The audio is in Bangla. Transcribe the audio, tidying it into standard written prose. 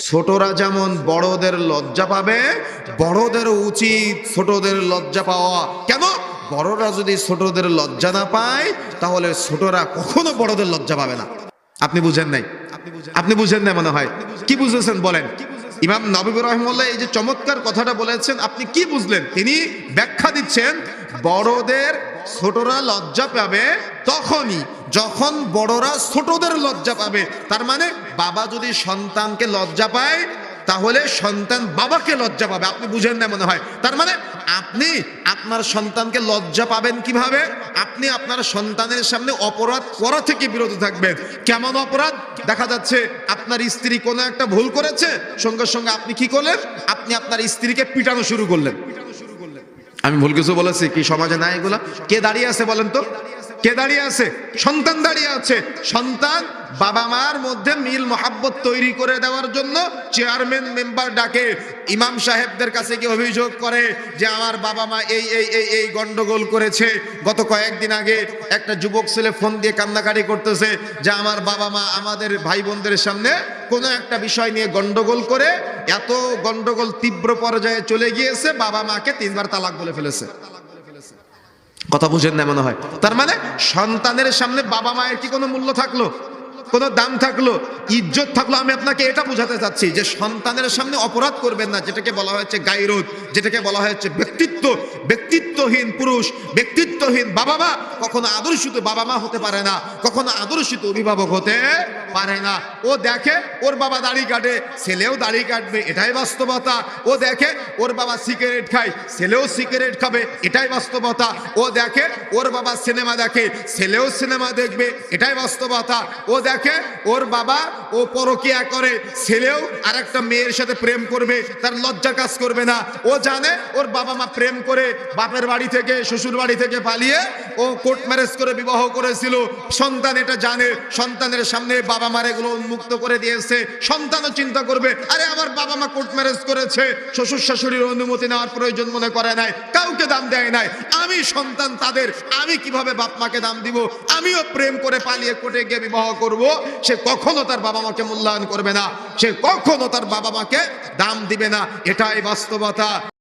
ছোটরা যেমন বড়দের লজ্জা পাবে, বড়দেরও উচিত ছোটদের লজ্জা পাওয়া। কেন? বড়রা যদি ছোটদের লজ্জা না পায়, তাহলে ছোটরা কখনো বড়দের লজ্জা পাবে না। আপনি বুঝেন নাই? আপনি বুঝেন না মনে হয়। কি বুঝেছেন বলেন? ইমাম নববী রাহিমাহুল্লাহ এই যে চমৎকার কথাটা বলেছেন, আপনি কি বুঝলেন? তিনি ব্যাখ্যা দিচ্ছেন, বড়দের ছোটরা লজ্জা পাবে তখনই যখন বড়রা ছোটদের লজ্জা পাবে। তার মানে বাবা যদি সন্তানকে লজ্জা পায়, তাহলে সন্তান বাবাকে লজ্জা পাবে। আপনি বুঝেন না মনে হয়। তার মানে আপনি আপনার সন্তানকে লজ্জা পাবেন কিভাবে? আপনি আপনার সন্তানের সামনে অপরাধ করা থেকে বিরত থাকবেন। কেমন অপরাধ? দেখা যাচ্ছে আপনার স্ত্রী কোনো একটা ভুল করেছে, সঙ্গে সঙ্গে আপনি কি করলেন? আপনি আপনার স্ত্রীকে পিটানো শুরু করলেন। আমি ভুল কিছু বলেছি কি সমাজে? না এগুলা। কে দাঁড়িয়ে আছে বলেন তো? কে দাঁড়িয়ে আছে? সন্তান দাঁড়িয়ে আছে। সন্তান বাবা মার মধ্যে মিল মোহাব্বত তৈরি করে দেওয়ার জন্য চেয়ারম্যান মেম্বার ডাকে, ইমাম সাহেবদের কাছে গিয়ে অভিযোগ করে যে আমার বাবা মা এই এই এই এই গন্ডগোল করেছে। গত কয়েকদিন আগে একটা যুবক ছেলে ফোন দিয়ে কান্নাকাটি করতেছে যে আমার বাবা মা আমাদের ভাই বোনদের সামনে কোনো একটা বিষয় নিয়ে গন্ডগোল করে এত গন্ডগোল তীব্র পর্যায়ে চলে গিয়েছে, বাবা মাকে 3 বার তালাক বলে ফেলেছে। কথা বুঝেন না মনে হয়। তার মানে সন্তানের সামনে বাবা মায়ের কি কোনো মূল্য থাকলো? কোনো দাম থাকলো? ইজ্জত থাকলো? আমি আপনাকে এটা বোঝাতে চাচ্ছি যে সন্তানের সামনে অপরাধ করবেন না, যেটাকে বলা হয়েছে গায়রত, যেটাকে বলা হয়েছে ব্যক্তিত্ব। ব্যক্তিত্বহীন পুরুষ, ব্যক্তিত্বহীন বাবা মা কখনো আদর্শিত বাবা মা হতে পারে না, কখনো আদর্শিত অভিভাবক হতে পারে না। ও দেখে ওর বাবা দাড়ি কাটে, ছেলেও দাড়ি কাটবে, এটাই বাস্তবতা। ও দেখে ওর বাবা সিগারেট খায়, ছেলেও সিগারেট খাবে, এটাই বাস্তবতা। ও দেখে ওর বাবা সিনেমা দেখে, ছেলেও সিনেমা দেখবে, এটাই বাস্তবতা। ও দেখে ওর বাবা ও পরকিয়া করে, ছেলেও আরেকটা মেয়ের সাথে প্রেম করবে, তার লজ্জা কাজ করবে না। ও জানে ওর বাবা মা প্রেম করে বাপের বাড়ি থেকে শ্বশুর বাড়ি থেকে পালিয়ে ও কোর্ট ম্যারেজ করে বিবাহ করেছিল। সন্তান এটা জানে, সন্তানের সামনে বাবা মার এগুলো উন্মুক্ত করে দিয়েছে। সন্তানও চিন্তা করবে, আরে আমার বাবা মা কোর্ট ম্যারেজ করেছে, শ্বশুর শাশুড়ির অনুমতি নেওয়ার প্রয়োজন মনে করে নাই, কাউকে দাম দেয় নাই। আমি সন্তান তাদের, আমি কিভাবে বাপ মাকে দাম দিব? আমিও প্রেম করে পালিয়ে কোর্টে গিয়ে বিবাহ করব। সে কখনো তার বাবা মাকে মূল্যায়ন করবে না, সে কখনো তার বাবা মাকে দাম দিবে না, এটাই বাস্তবতা।